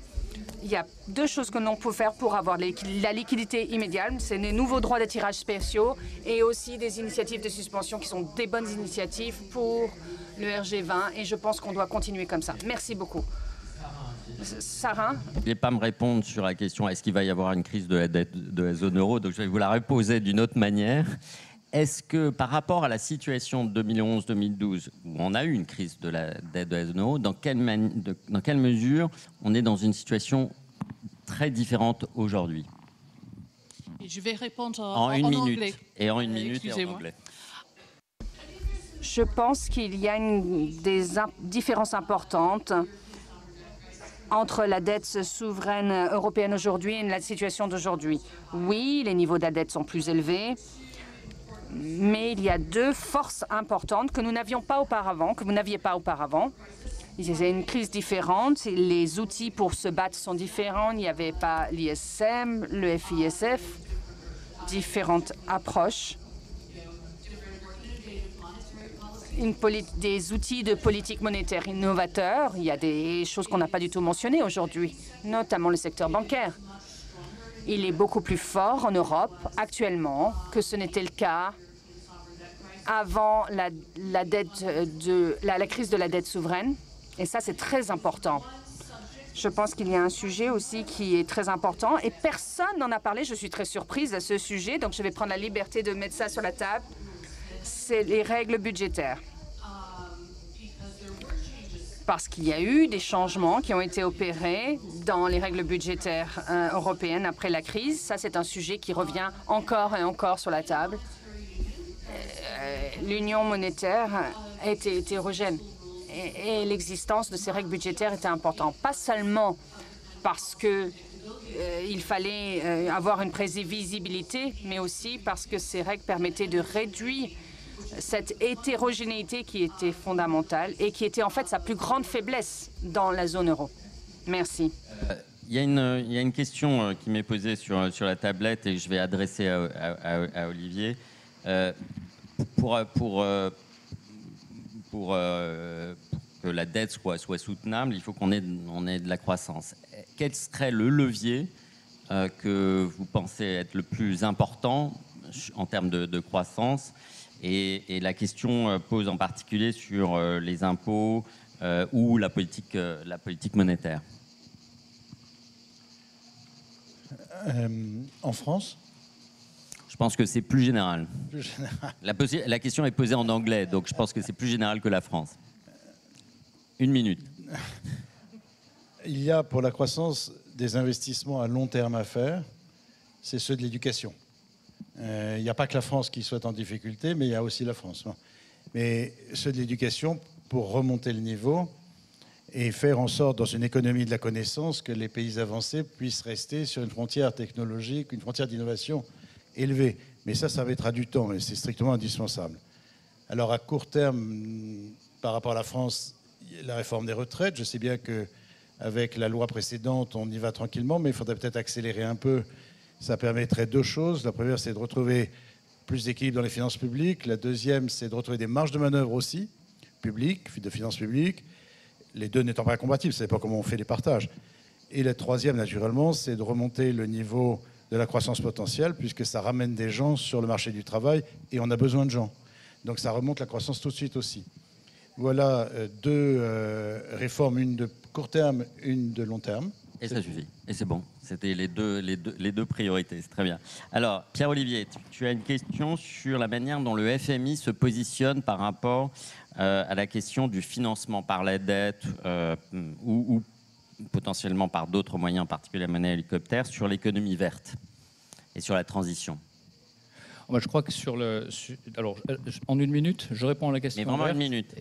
Speaker 6: Il y a 2 choses que l'on peut faire pour avoir la liquidité immédiate. C'est les nouveaux droits de tirage spéciaux et aussi des initiatives de suspension qui sont des bonnes initiatives pour le RG20. Et je pense qu'on doit continuer comme ça. Merci beaucoup. Sarah?
Speaker 1: Vous n'allez pas me répondre sur la question est-ce qu'il va y avoir une crise de la dette de la zone euro, donc je vais vous la reposer d'une autre manière. Est-ce que par rapport à la situation de 2011-2012, où on a eu une crise de la dette de la zone euro, dans quelle mesure on est dans une situation très différente aujourd'hui?
Speaker 4: Je vais répondre
Speaker 1: en une minute.
Speaker 4: Anglais.
Speaker 1: Et en une minute et en
Speaker 4: Excusez-moi.
Speaker 1: anglais.
Speaker 6: Je pense qu'il y a des différences importantes entre la dette souveraine européenne aujourd'hui et la situation d'aujourd'hui. Oui, les niveaux de la dette sont plus élevés, mais il y a deux forces importantes que nous n'avions pas auparavant, que vous n'aviez pas auparavant. Il y a une crise différente, les outils pour se battre sont différents, il n'y avait pas l'ISM, le FISF, différentes approches. Des outils de politique monétaire innovateurs. Il y a des choses qu'on n'a pas du tout mentionnées aujourd'hui, notamment le secteur bancaire. Il est beaucoup plus fort en Europe actuellement que ce n'était le cas avant la crise de la dette souveraine. Et ça, c'est très important. Je pense qu'il y a un sujet aussi qui est très important et personne n'en a parlé. Je suis très surprise à ce sujet, donc je vais prendre la liberté de mettre ça sur la table. C'est les règles budgétaires. Parce qu'il y a eu des changements qui ont été opérés dans les règles budgétaires européennes après la crise. Ça, c'est un sujet qui revient encore et encore sur la table. L'union monétaire était hétérogène et l'existence de ces règles budgétaires était importante. Pas seulement parce que il fallait avoir une prévisibilité, mais aussi parce que ces règles permettaient de réduire cette hétérogénéité qui était fondamentale et qui était en fait sa plus grande faiblesse dans la zone euro. Merci.
Speaker 1: Il y a une question qui m'est posée sur la tablette et que je vais adresser à Olivier. Pour que la dette soit soutenable, il faut qu'on ait de la croissance. Quel serait le levier que vous pensez être le plus important en termes de croissance? Et la question pose en particulier sur les impôts ou la politique monétaire.
Speaker 3: En France?
Speaker 1: Je pense que c'est plus général.
Speaker 3: Plus général.
Speaker 1: La question est posée en anglais, donc je pense que c'est plus général que la France. Une minute.
Speaker 3: Il y a pour la croissance des investissements à long terme à faire, c'est ceux de l'éducation. Il n'y a pas que la France qui soit en difficulté, mais il y a aussi la France. Mais ceux de l'éducation, pour remonter le niveau et faire en sorte, dans une économie de la connaissance, que les pays avancés puissent rester sur une frontière technologique, une frontière d'innovation élevée. Mais ça mettra du temps et c'est strictement indispensable. Alors à court terme, par rapport à la France, la réforme des retraites, je sais bien qu'avec la loi précédente, on y va tranquillement, mais il faudrait peut-être accélérer un peu. Ça permettrait deux choses. La première, c'est de retrouver plus d'équilibre dans les finances publiques. La deuxième, c'est de retrouver des marges de manœuvre aussi, publiques, de finances publiques. Les deux n'étant pas incompatibles, ça ne pas comment on fait les partages. Et la troisième, naturellement, c'est de remonter le niveau de la croissance potentielle, puisque ça ramène des gens sur le marché du travail, et on a besoin de gens. Donc ça remonte la croissance tout de suite aussi. Voilà deux réformes, une de court terme, une de long terme.
Speaker 1: Et ça suffit. Et c'est bon. C'était les deux priorités. C'est très bien. Alors, Pierre-Olivier, tu as une question sur la manière dont le FMI se positionne par rapport à la question du financement par la dette ou potentiellement par d'autres moyens, en particulier la monnaie hélicoptère, sur l'économie verte et sur la transition.
Speaker 2: Je crois que alors, en une minute, je réponds à la question.
Speaker 1: Mais vraiment une minute.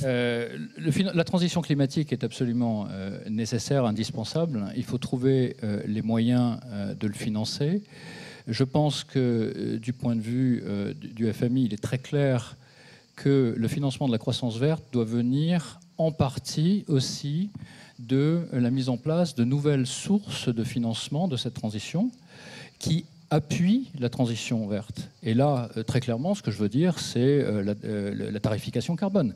Speaker 2: La transition climatique est absolument nécessaire, indispensable. Il faut trouver les moyens de le financer. Je pense que du point de vue du FMI, il est très clair que le financement de la croissance verte doit venir en partie aussi de la mise en place de nouvelles sources de financement de cette transition qui appuie la transition verte. Et là, très clairement, ce que je veux dire, c'est la tarification carbone.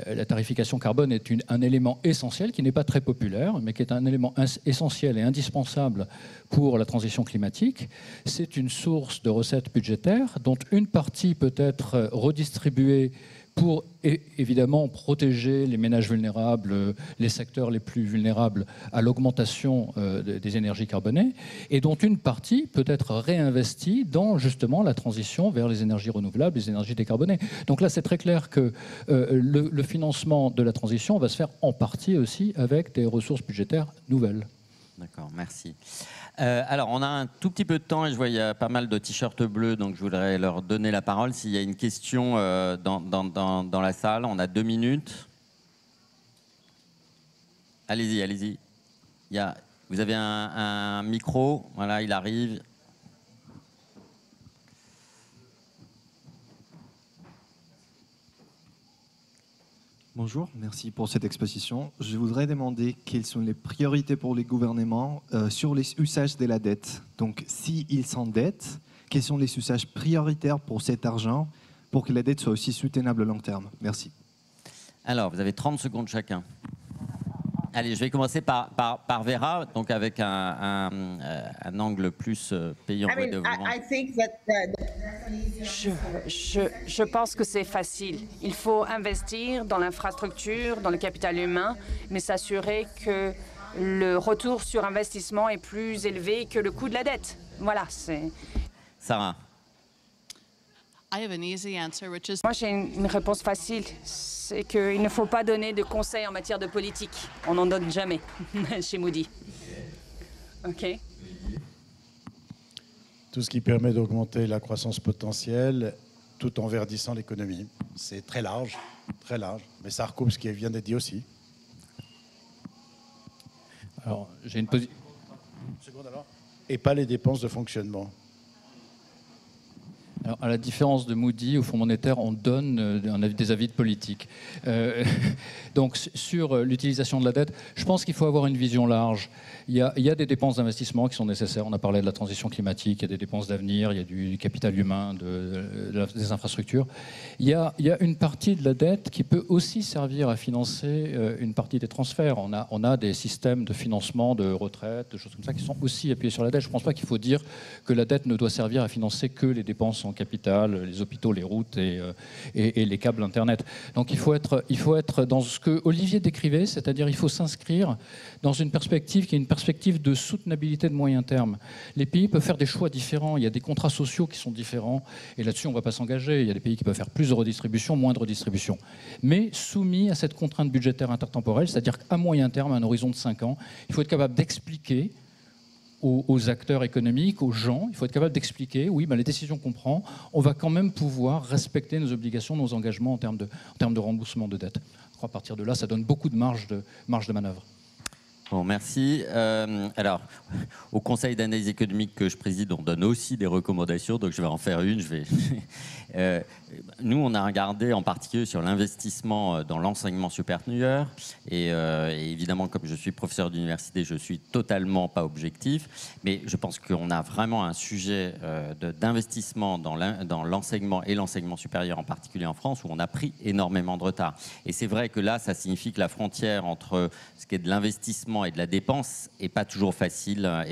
Speaker 2: La tarification carbone est un élément essentiel qui n'est pas très populaire, mais qui est un élément essentiel et indispensable pour la transition climatique. C'est une source de recettes budgétaires dont une partie peut être redistribuée pour évidemment protéger les ménages vulnérables, les secteurs les plus vulnérables à l'augmentation des énergies carbonées, et dont une partie peut être réinvestie dans justement la transition vers les énergies renouvelables, les énergies décarbonées. Donc là, c'est très clair que le financement de la transition va se faire en partie aussi avec des ressources budgétaires nouvelles.
Speaker 1: D'accord, merci. Alors, on a un tout petit peu de temps et je vois qu'il y a pas mal de t-shirts bleus, donc je voudrais leur donner la parole. S'il y a une question dans la salle, on a 2 minutes. Allez-y, allez-y. Vous avez un micro, voilà, il arrive.
Speaker 7: Bonjour, merci pour cette exposition. Je voudrais demander quelles sont les priorités pour les gouvernements sur les usages de la dette. Donc, s'ils s'endettent, quels sont les usages prioritaires pour cet argent pour que la dette soit aussi soutenable à long terme? Merci.
Speaker 1: Alors, vous avez 30 secondes chacun. Allez, je vais commencer par Vera, donc avec un angle plus pays en voie de développement.
Speaker 6: Je pense que c'est facile. Il faut investir dans l'infrastructure, dans le capital humain, mais s'assurer que le retour sur investissement est plus élevé que le coût de la dette. Voilà, c'est...
Speaker 1: Sarah.
Speaker 6: Moi, j'ai une réponse facile. C'est qu'il ne faut pas donner de conseils en matière de politique. On n'en donne jamais chez Moody. OK.
Speaker 3: Tout ce qui permet d'augmenter la croissance potentielle tout en verdissant l'économie. C'est très large, mais ça recoupe ce qui vient d'être dit aussi.
Speaker 2: Alors, j'ai une position.
Speaker 3: Et pas les dépenses de fonctionnement.
Speaker 2: Alors, à la différence de Moody, au Fonds monétaire, on donne des avis de politique. Donc, sur l'utilisation de la dette, je pense qu'il faut avoir une vision large. Il y a des dépenses d'investissement qui sont nécessaires. On a parlé de la transition climatique, il y a des dépenses d'avenir, il y a du capital humain, des infrastructures. Il y a une partie de la dette qui peut aussi servir à financer une partie des transferts. On a des systèmes de financement de retraite, de choses comme ça, qui sont aussi appuyés sur la dette. Je ne pense pas qu'il faut dire que la dette ne doit servir à financer que les dépenses en capital, les hôpitaux, les routes et les câbles Internet. Donc il faut être dans ce que Olivier décrivait, c'est-à-dire il faut s'inscrire dans une perspective qui est une perspective de soutenabilité de moyen terme. Les pays peuvent faire des choix différents, il y a des contrats sociaux qui sont différents, et là-dessus on ne va pas s'engager. Il y a des pays qui peuvent faire plus de redistribution, moins de redistribution, mais soumis à cette contrainte budgétaire intertemporelle, c'est-à-dire qu'à moyen terme, à un horizon de 5 ans, il faut être capable d'expliquer aux acteurs économiques, aux gens, il faut être capable d'expliquer, oui, les décisions qu'on prend, on va quand même pouvoir respecter nos obligations, nos engagements en termes de remboursement de dette. Je crois qu'à partir de là, ça donne beaucoup de marge de manœuvre.
Speaker 1: Bon, merci. Alors, au Conseil d'analyse économique que je préside, on donne aussi des recommandations, donc je vais en faire une. Nous, on a regardé en particulier sur l'investissement dans l'enseignement supérieur. Et évidemment, comme je suis professeur d'université, je suis totalement pas objectif. Mais je pense qu'on a vraiment un sujet d'investissement dans l'enseignement et l'enseignement supérieur, en particulier en France, où on a pris énormément de retard. Et c'est vrai que là, ça signifie que la frontière entre ce qui est de l'investissement et de la dépense n'est pas toujours facile à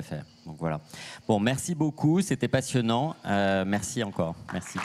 Speaker 1: faire. Donc voilà. Bon, merci beaucoup, c'était passionnant. Merci encore. Merci.